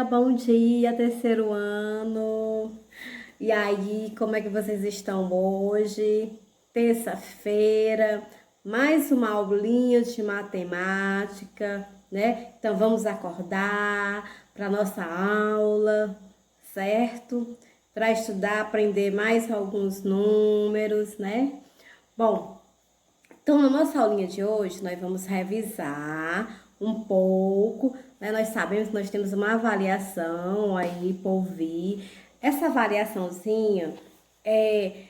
bom dia, terceiro ano. E aí, como é que vocês estão hoje? Terça-feira, mais uma aulinha de matemática, né? Então vamos acordar para nossa aula, certo? Para estudar, aprender mais alguns números, né? Bom, então, na nossa aulinha de hoje, nós vamos revisar um pouco, né? Nós sabemos que nós temos uma avaliação aí por vir. Essa avaliaçãozinha é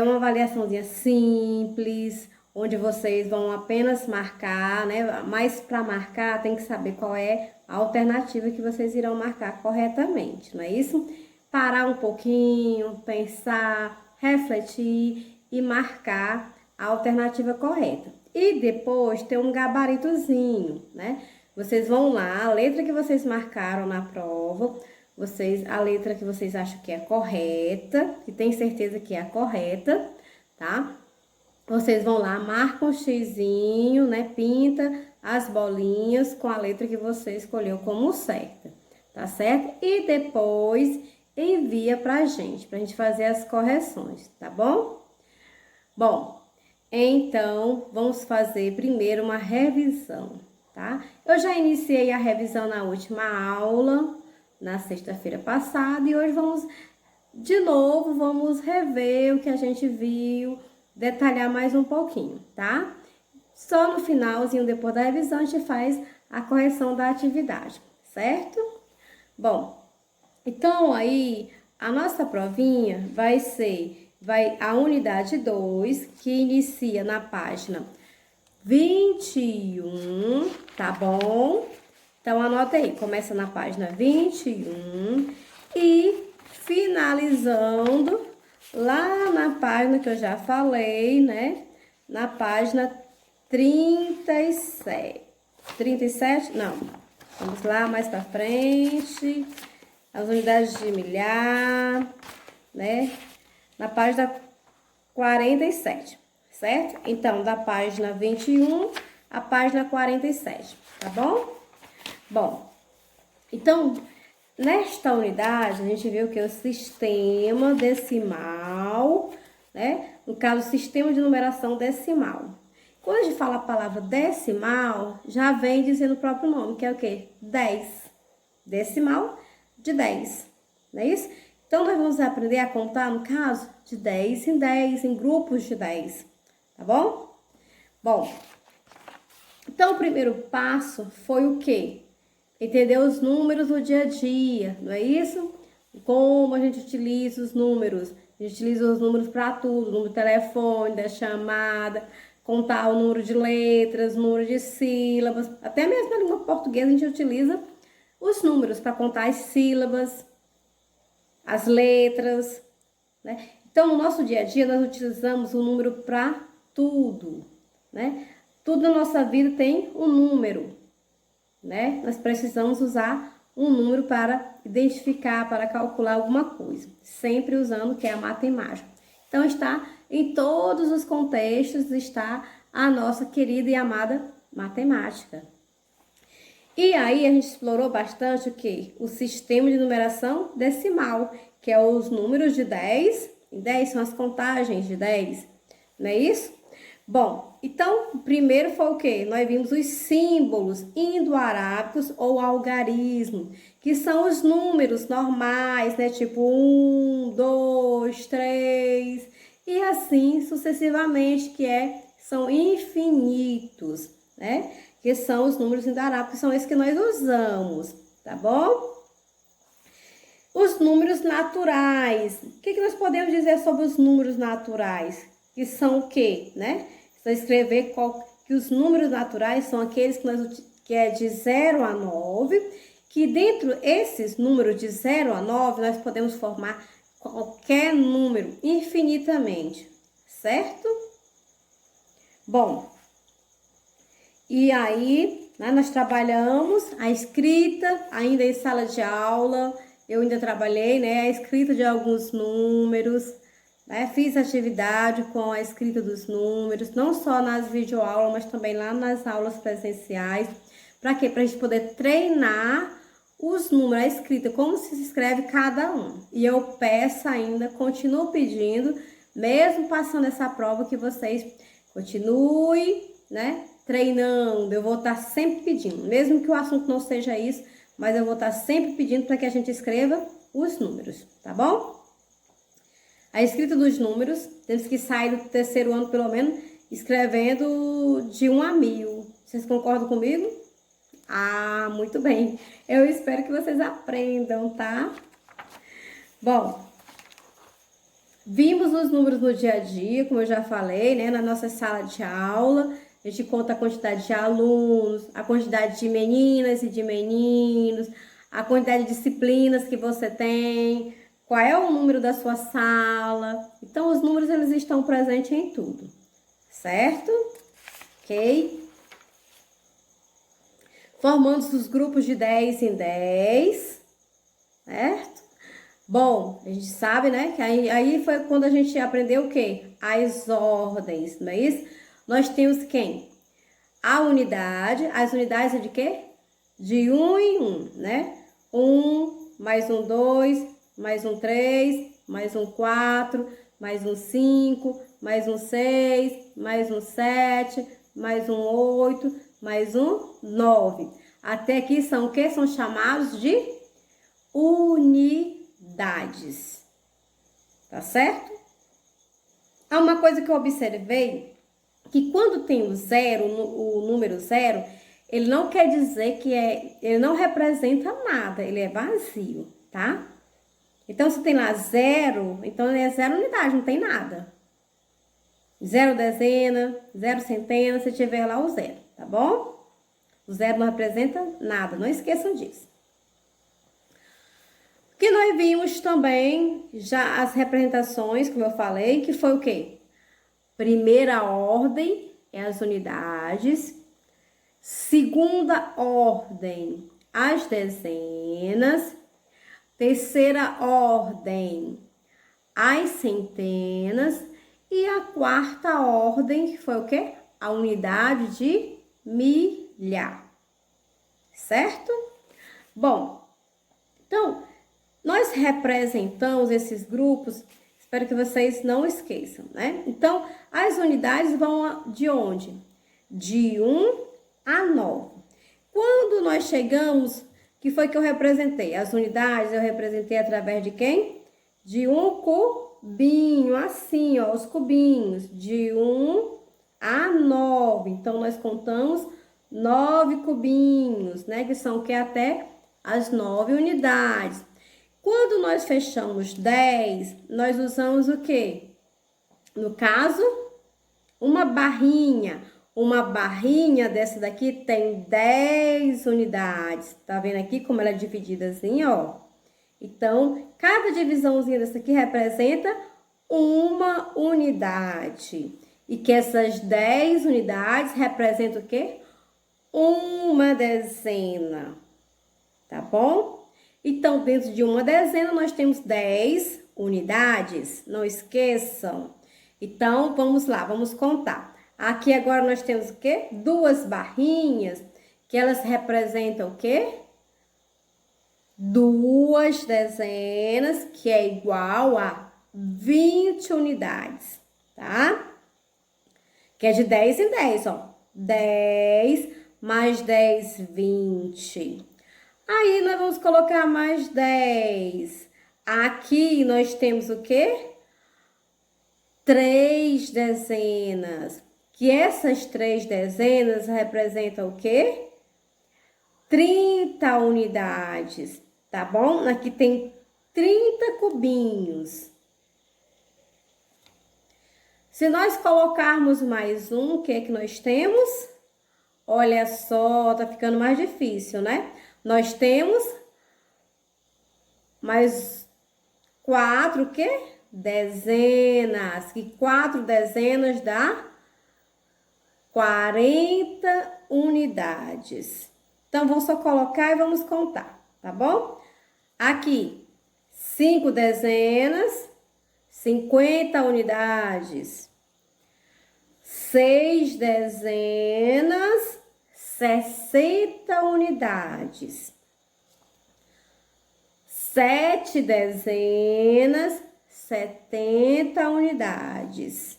uma avaliaçãozinha simples, onde vocês vão apenas marcar, né? Mas para marcar, tem que saber qual é a alternativa que vocês irão marcar corretamente, não é isso? Parar um pouquinho, pensar, refletir e marcar a alternativa correta. E depois tem um gabaritozinho, né? Vocês vão lá, a letra que vocês marcaram na prova, a letra que vocês acham que é correta, que tem certeza que é a correta, tá? Vocês vão lá, marcam um xizinho, né? Pinta as bolinhas com a letra que você escolheu como certa, tá certo? E depois envia pra gente fazer as correções, tá bom? Bom, então, vamos fazer primeiro uma revisão, tá? Eu já iniciei a revisão na última aula, na sexta-feira passada, e hoje vamos rever o que a gente viu, detalhar mais um pouquinho, tá? Só no finalzinho, depois da revisão, a gente faz a correção da atividade, certo? Bom, então aí, a nossa provinha vai ser a unidade 2, que inicia na página 21, tá bom? Então, anota aí, começa na página 21 e finalizando lá na página que eu já falei, né? Na página 37. 37? Não. Vamos lá, mais pra frente. As unidades de milhar, né? Na página 47, certo? Então, da página 21 à página 47, tá bom? Bom, então, nesta unidade, a gente viu que é o sistema decimal, né? No caso, o sistema de numeração decimal. Quando a gente fala a palavra decimal, já vem dizendo o próprio nome, que é o quê? 10. Decimal de 10, não é isso? Então, nós vamos aprender a contar, no caso, de 10 em 10, em grupos de 10, tá bom? Bom, então o primeiro passo foi o quê? Entender os números no dia a dia, não é isso? Como a gente utiliza os números. A gente utiliza os números para tudo, número de telefone, da chamada, contar o número de letras, o número de sílabas. Até mesmo na língua portuguesa a gente utiliza os números para contar as sílabas, as letras, né? Então, no nosso dia a dia, nós utilizamos o número para tudo, né? Tudo na nossa vida tem um número, né? Nós precisamos usar um número para identificar, para calcular alguma coisa, sempre usando o que é a matemática. Então, está em todos os contextos, está a nossa querida e amada matemática. E aí a gente explorou bastante o quê? O sistema de numeração decimal, que é os números de 10. E 10 são as contagens de 10, não é isso? Bom, então, primeiro foi o quê? Nós vimos os símbolos indo-arábicos ou algarismo, que são os números normais, né? Tipo 1, 2, 3, e assim sucessivamente, são infinitos, né? Que são os números indo-arábicos, que são esses que nós usamos, tá bom? Os números naturais. O que nós podemos dizer sobre os números naturais? Que são o quê, né? Você escrever que os números naturais são aqueles que é de 0 a 9, que dentro esses números de 0 a 9, nós podemos formar qualquer número infinitamente, certo? Bom, e aí, né, nós trabalhamos a escrita ainda em sala de aula. Eu ainda trabalhei, né, a escrita de alguns números, né, fiz atividade com a escrita dos números, não só nas videoaulas, mas também lá nas aulas presenciais. Para quê? Para a gente poder treinar os números, a escrita, como se escreve cada um. E eu peço ainda, continuo pedindo, mesmo passando essa prova, que vocês continuem, né, treinando. Eu vou estar sempre pedindo, mesmo que o assunto não seja isso, mas eu vou estar sempre pedindo para que a gente escreva os números, tá bom? A escrita dos números, temos que sair do terceiro ano, pelo menos, escrevendo de 1 a 1000. Vocês concordam comigo? Ah, muito bem. Eu espero que vocês aprendam, tá? Bom, vimos os números no dia a dia, como eu já falei, né? Na nossa sala de aula, a gente conta a quantidade de alunos, a quantidade de meninas e de meninos, a quantidade de disciplinas que você tem, qual é o número da sua sala. Então, os números, eles estão presentes em tudo, certo? Ok? Formando os grupos de 10 em 10, certo? Bom, a gente sabe, né, que aí foi quando a gente aprendeu o quê? As ordens, não é isso? Nós temos quem? A unidade, as unidades é de quê? De 1 em 1, né? 1, mais um 2, mais um 3, mais um 4, mais um 5, mais um 6, mais um 7, mais um 8, mais um 9. Até aqui são o que? São chamados de unidades. Tá certo? Há uma coisa que eu observei, que quando tem o zero, o número zero, ele não quer dizer que ele não representa nada, ele é vazio, tá? Então, se tem lá zero, então é zero unidade, não tem nada. Zero dezena, zero centena, se tiver lá o zero, tá bom? O zero não representa nada, não esqueçam disso. Que nós vimos também já as representações, como eu falei, que foi o quê? Primeira ordem é as unidades, segunda ordem as dezenas, terceira ordem as centenas e a quarta ordem, que foi o quê? A unidade de milhar, certo? Bom, então, nós representamos esses grupos, espero que vocês não esqueçam, né? Então, as unidades vão de onde? De 1 a 9. Quando nós chegamos, que foi que eu representei? As unidades eu representei através de quem? De um cubinho, assim, ó, os cubinhos, de 1 a 9. Então, nós contamos 9 cubinhos, né? Que são que até as 9 unidades. Quando nós fechamos 10, nós usamos o quê? No caso, uma barrinha. Uma barrinha dessa daqui tem 10 unidades. Tá vendo aqui como ela é dividida assim, ó? Então, cada divisãozinha dessa aqui representa uma unidade. E que essas 10 unidades representam o quê? Uma dezena. Tá bom? Então, dentro de uma dezena, nós temos 10 unidades. Não esqueçam. Então, vamos lá, vamos contar. Aqui agora nós temos o quê? Duas barrinhas, que elas representam o quê? Duas dezenas, que é igual a 20 unidades, tá? Que é de 10 em 10, ó. 10 mais 10, 20. Aí, nós vamos colocar mais 10. Aqui, nós temos o quê? 3 dezenas. Que essas 3 dezenas representam o quê? 30 unidades, tá bom? Aqui tem 30 cubinhos. Se nós colocarmos mais um, o que é que nós temos? Olha só, tá ficando mais difícil, né? Nós temos mais 4, o quê? Dezenas. Que 4 dezenas dá 40 unidades. Então, vamos só colocar e vamos contar, tá bom? Aqui, 5 dezenas, 50 unidades. 6 dezenas, 60 unidades. 7 dezenas, 70 unidades.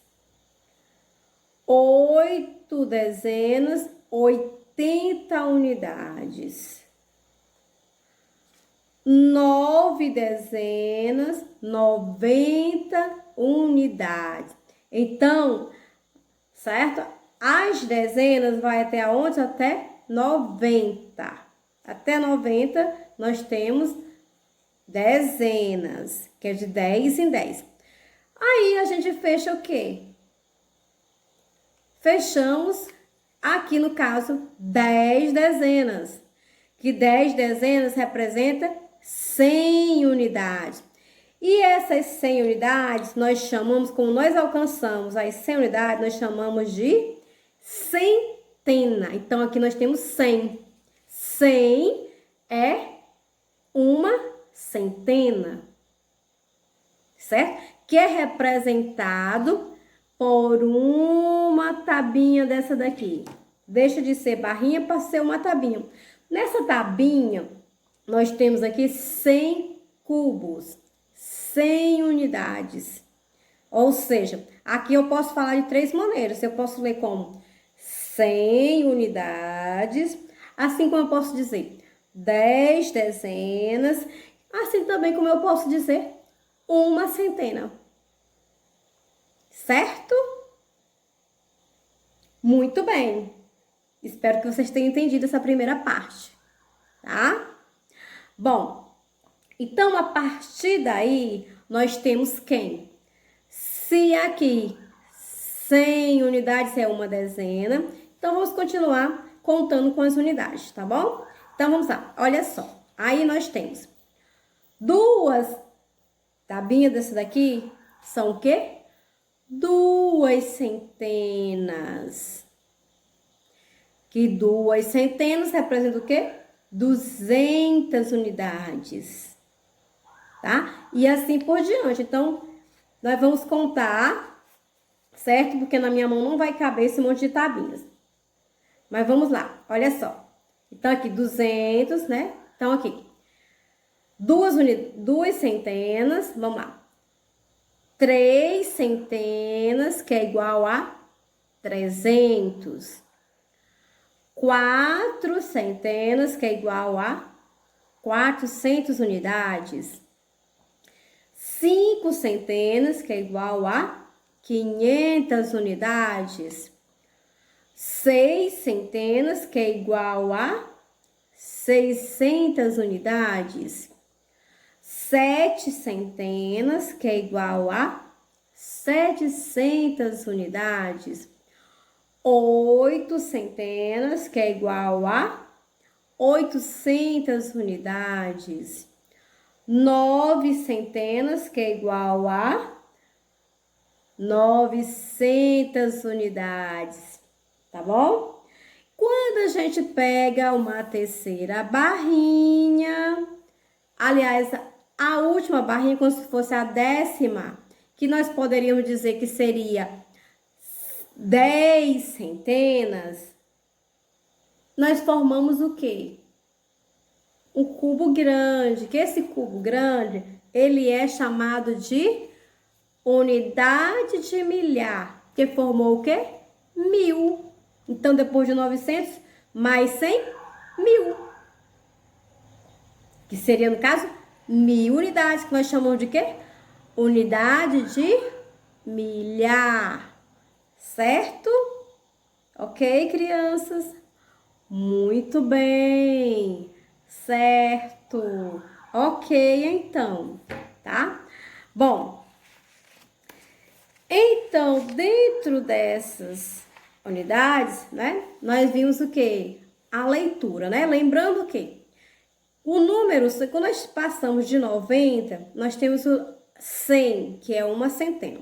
8 dezenas, 80 unidades. 9 dezenas, 90 unidades. Então, certo? As dezenas vai até aonde? Até 90. Até 90 nós temos dezenas, que é de 10 em 10. Aí a gente fecha o quê? Fechamos aqui no caso 10 dezenas, que 10 dezenas representa 100 unidades. E essas 100 unidades nós chamamos, como nós alcançamos as 100 unidades, nós chamamos de centena. Então aqui nós temos 100. 100 é uma centena, certo? Que é representado por uma tabinha dessa daqui. Deixa de ser barrinha para ser uma tabinha. Nessa tabinha, nós temos aqui 100 cubos, 100 unidades. Ou seja, aqui eu posso falar de 3 maneiras. Eu posso ler como 100 unidades, assim como eu posso dizer 10 dezenas, assim também como eu posso dizer uma centena. Certo? Muito bem. Espero que vocês tenham entendido essa primeira parte, tá? Bom, então a partir daí nós temos quem? Se aqui 100 unidades é uma dezena, então vamos continuar contando com as unidades, tá bom? Então vamos lá, olha só. Aí nós temos 2 tabinhas dessa daqui, são o quê? 2 centenas. Que 2 centenas representa o quê? 200 unidades. Tá? E assim por diante. Então, nós vamos contar, certo? Porque na minha mão não vai caber esse monte de tabinhas. Mas vamos lá, olha só. Então, aqui 200, né? Então, aqui. 2 centenas, vamos lá. 3 centenas, que é igual a 300. 4 centenas, que é igual a 400 unidades. 5 centenas, que é igual a 500 unidades. 6 centenas, que é igual a 600 unidades. 7 centenas, que é igual a 700 unidades. 8 centenas, que é igual a 800 unidades. 9 centenas, que é igual a 900 unidades. Tá bom? Quando a gente pega uma terceira barrinha, aliás, a última barrinha, como se fosse a 10ª, que nós poderíamos dizer que seria 10 centenas, nós formamos o quê? Um cubo grande, que esse cubo grande, ele é chamado de unidade de milhar, que formou o quê? 1000. Então, depois de 900, mais 100, 1000. Que seria, no caso, 1000 unidades, que nós chamamos de quê? Unidade de milhar. Certo? Ok, crianças? Muito bem. Certo. Ok, então, tá? Bom, então, dentro dessas unidades, né, nós vimos o quê? A leitura, né? Lembrando que o número, quando nós passamos de 90, nós temos o 100, que é uma centena.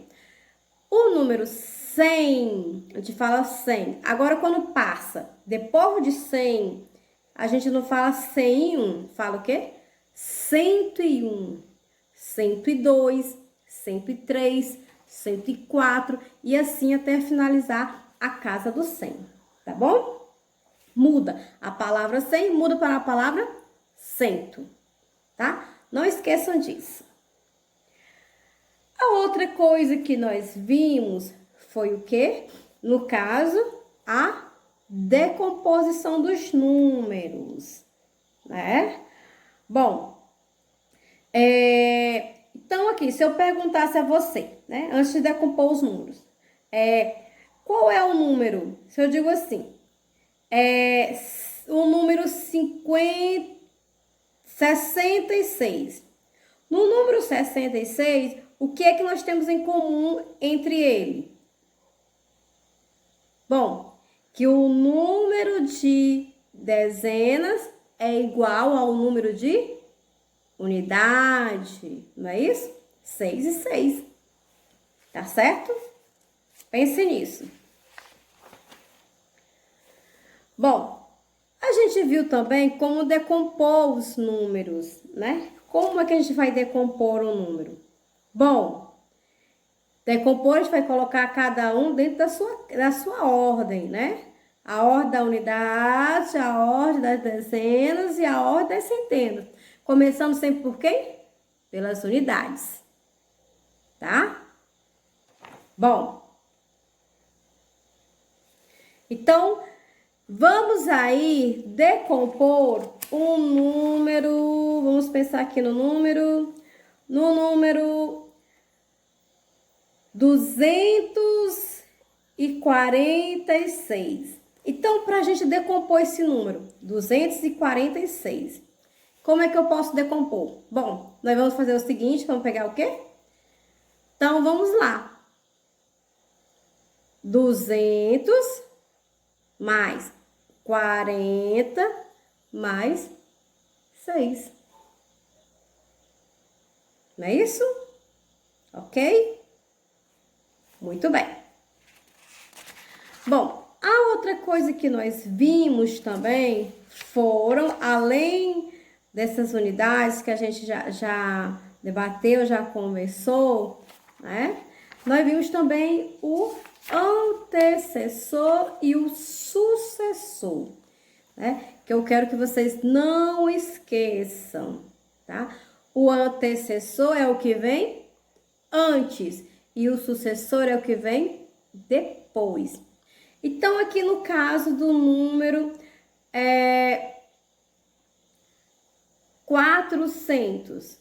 O número 100, a gente fala 100. Agora, quando passa depois de 100, a gente não fala 101, fala o quê? 101, 102, 103, 104 e assim até finalizar a casa do 100, tá bom? Muda a palavra 100, muda para a palavra cento, tá? Não esqueçam disso. A outra coisa que nós vimos foi o quê? No caso, a decomposição dos números, né? Bom, então aqui, se eu perguntasse a você, né, antes de decompor os números, qual é o número? Se eu digo assim, o número 66. No número 66, o que é que nós temos em comum entre ele? Bom, que o número de dezenas é igual ao número de unidade, não é isso? 6 e 6. Tá certo? Pense nisso. Bom, a gente viu também como decompor os números, né? Como é que a gente vai decompor um número? Bom, decompor a gente vai colocar cada um dentro da sua ordem, né? A ordem da unidade, a ordem das dezenas e a ordem das centenas. Começando sempre por quem? Pelas unidades, tá? Bom, então, vamos aí decompor um número, vamos pensar aqui no número 246. Então, para a gente decompor esse número, 246, como é que eu posso decompor? Bom, nós vamos fazer o seguinte, vamos pegar o quê? Então, vamos lá. 200 mais 40 mais 6. Não é isso? Ok? Muito bem. Bom, a outra coisa que nós vimos também foram, além dessas unidades que a gente já debateu, já conversou, né? Nós vimos também o antecessor e o sucessor, né? Que eu quero que vocês não esqueçam, tá? O antecessor é o que vem antes e o sucessor é o que vem depois. Então, aqui no caso do número 400,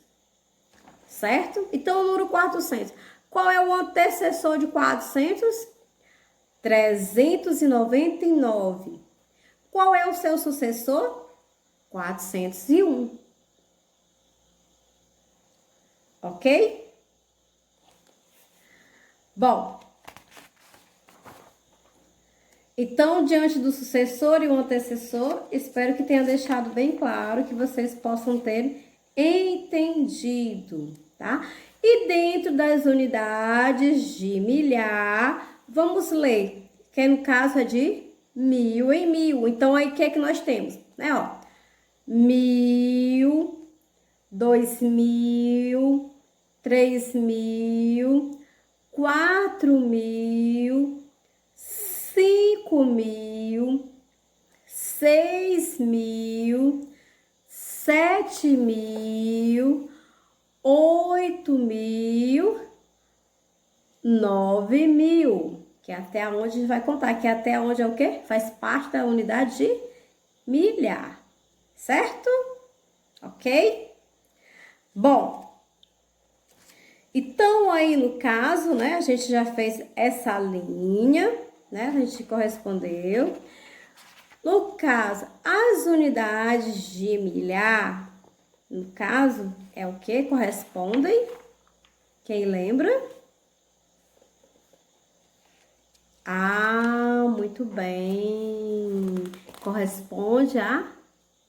certo? Então, o número 400. Qual é o antecessor de 400? 399. Qual é o seu sucessor? 401. Ok? Bom, então, diante do sucessor e o antecessor, espero que tenha deixado bem claro, que vocês possam ter entendido, tá? E dentro das unidades de milhar, vamos ler, que no caso é de 1000 em 1000. Então, aí o que é que nós temos? Né, ó, 1000, 2000, 3000, 4000, 5.000, 6.000, 7.000, 8.000, 9.000, que é até onde a gente vai contar, que é até onde é o quê? Faz parte da unidade de milhar, certo? Ok? Bom, então aí no caso, né, a gente já fez essa linha, né, a gente correspondeu. No caso, as unidades de milhar, no caso, é o que correspondem? Quem lembra? Ah, muito bem. Corresponde a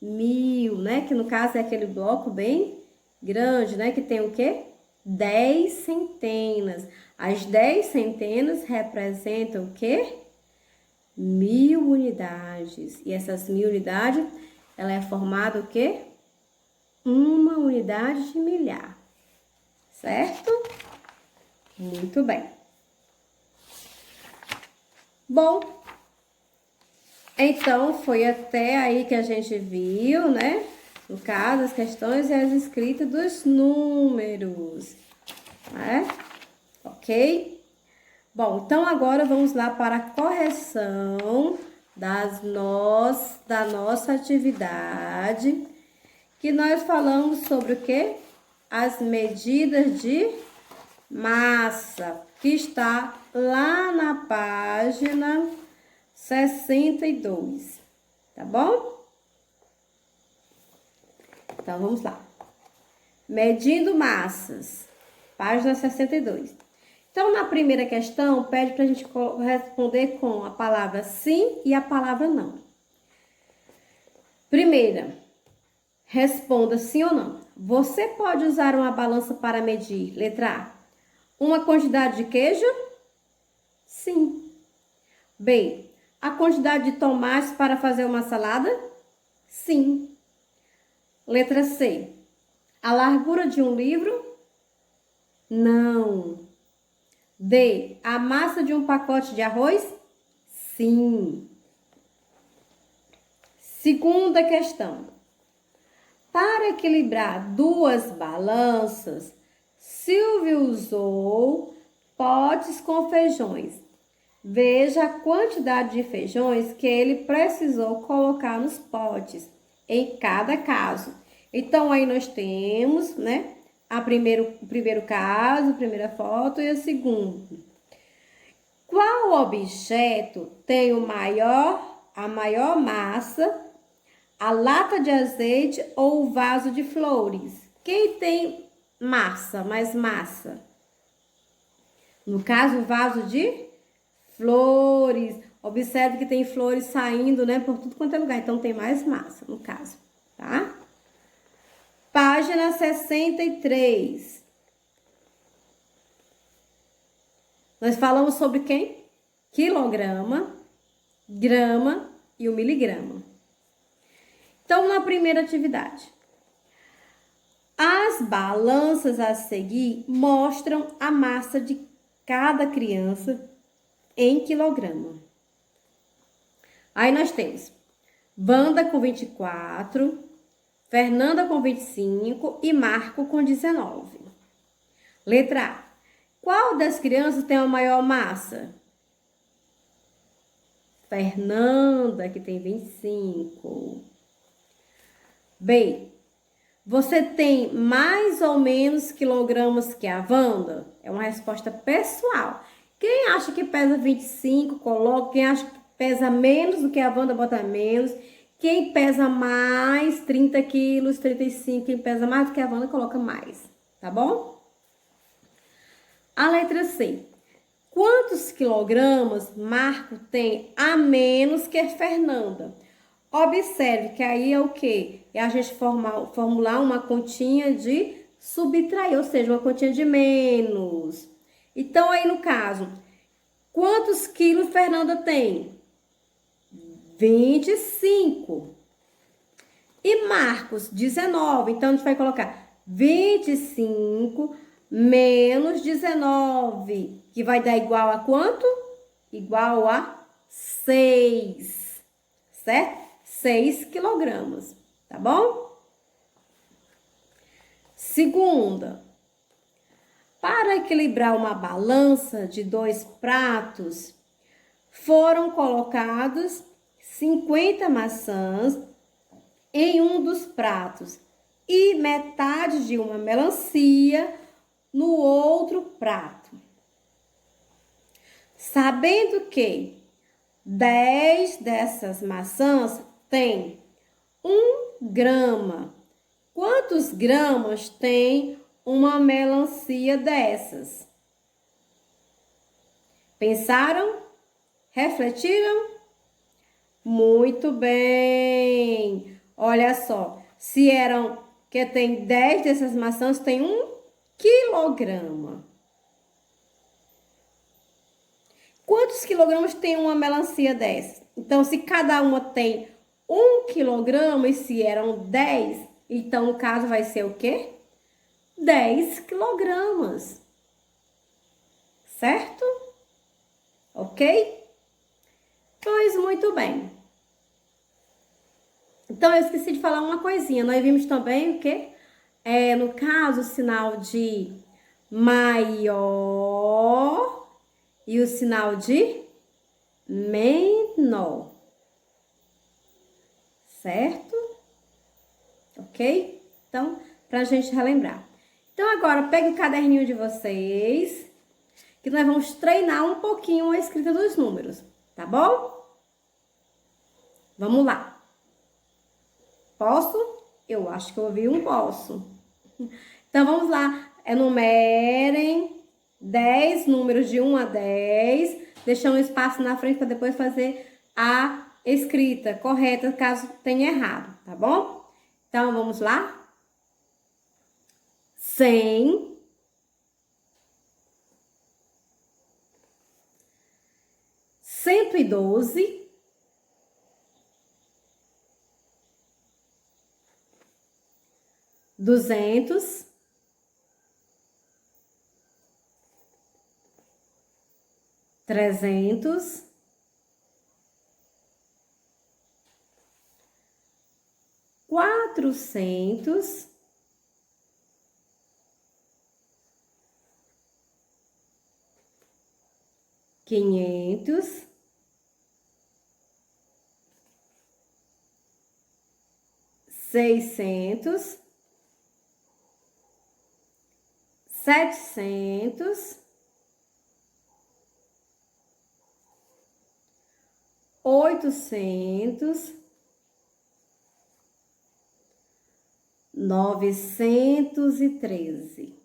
1000, né? Que no caso é aquele bloco bem grande, né? Que tem o quê? 10 centenas. As 10 centenas representam o quê? 1000 unidades. E essas 1000 unidades, ela é formada o quê? Uma unidade de milhar. Certo? Muito bem. Bom, então foi até aí que a gente viu, né? No caso, as questões é a escrita dos números, né? Ok? Bom, então agora vamos lá para a correção da nossa atividade, que nós falamos sobre o quê? As medidas de massa, que está lá na página 62, tá bom? Então, vamos lá. Medindo massas, página 62. Então, na primeira questão, pede para a gente responder com a palavra sim e a palavra não. Primeira, responda sim ou não. Você pode usar uma balança para medir, letra A, uma quantidade de queijo? Sim. B, a quantidade de tomates para fazer uma salada? Sim. Letra C, a largura de um livro? Não. D, a massa de um pacote de arroz? Sim. Segunda questão. Para equilibrar duas balanças, Silvio usou potes com feijões. Veja a quantidade de feijões que ele precisou colocar nos potes em cada caso. Então, aí nós temos, né, o primeiro caso, a primeira foto e a segunda. Qual objeto tem a maior massa, a lata de azeite ou o vaso de flores? Quem tem massa, mais massa? No caso, o vaso de flores. Observe que tem flores saindo, né, por tudo quanto é lugar. Então, tem mais massa, no caso, tá? Página 63. Nós falamos sobre quem? Quilograma, grama e o miligrama. Então, na primeira atividade, as balanças a seguir mostram a massa de cada criança em quilograma. Aí nós temos Wanda com 24, Fernanda com 25 e Marco com 19. Letra A. Qual das crianças tem a maior massa? Fernanda, que tem 25. B. Você tem mais ou menos quilogramas que a Wanda? É uma resposta pessoal. Quem acha que pesa 25, coloca. Quem acha que pesa menos do que a Wanda, bota menos. Quem pesa mais, 30 quilos, 35. Quem pesa mais do que a Wanda, coloca mais. Tá bom? A letra C. Quantos quilogramas Marco tem a menos que Fernanda? Observe que aí é o quê? É a gente formular uma continha de subtrair, ou seja, uma continha de menos. Então, aí no caso, quantos quilos Fernanda tem? 25. E Marcos, 19. Então, a gente vai colocar 25 menos 19, que vai dar igual a quanto? Igual a 6, certo? 6 quilogramas, tá bom? Segunda, para equilibrar uma balança de 2 pratos, foram colocados 50 maçãs em um dos pratos e metade de uma melancia no outro prato. Sabendo que 10 dessas maçãs têm 1 grama, quantos gramas tem uma melancia dessas? Pensaram? Refletiram? Muito bem! Olha só, se que tem 10 dessas maçãs, tem 1 quilograma. Quantos quilogramas tem uma melancia dessa? Então, se cada uma tem 1 quilograma e se eram 10, então no caso vai ser o quê? 10 quilogramas. Certo? Ok? Pois muito bem. Então, eu esqueci de falar uma coisinha. Nós vimos também o quê? No caso, o sinal de maior e o sinal de menor. Certo? Ok? Então, pra gente relembrar. Então, agora, pegue o caderninho de vocês, que nós vamos treinar um pouquinho a escrita dos números, tá bom? Vamos lá. Posso? Eu acho que eu ouvi um posso. Então, vamos lá. Enumerem 10 números de 1 a 10, deixando um espaço na frente para depois fazer a escrita correta, caso tenha errado, tá bom? Então, vamos lá? 100, 112, 200, 300, 400, 500, 600, 700, 800, 913.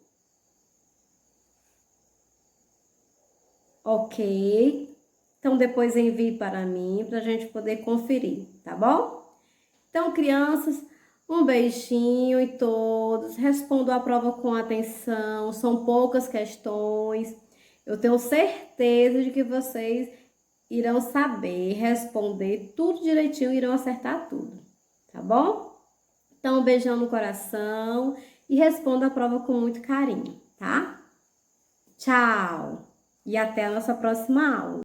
Ok? Então, depois envie para mim, para a gente poder conferir, tá bom? Então, crianças, um beijinho em todos. Respondam a prova com atenção. São poucas questões. Eu tenho certeza de que vocês irão saber responder tudo direitinho e irão acertar tudo, tá bom? Então, um beijão no coração e responda a prova com muito carinho, tá? Tchau! E até a nossa próxima aula.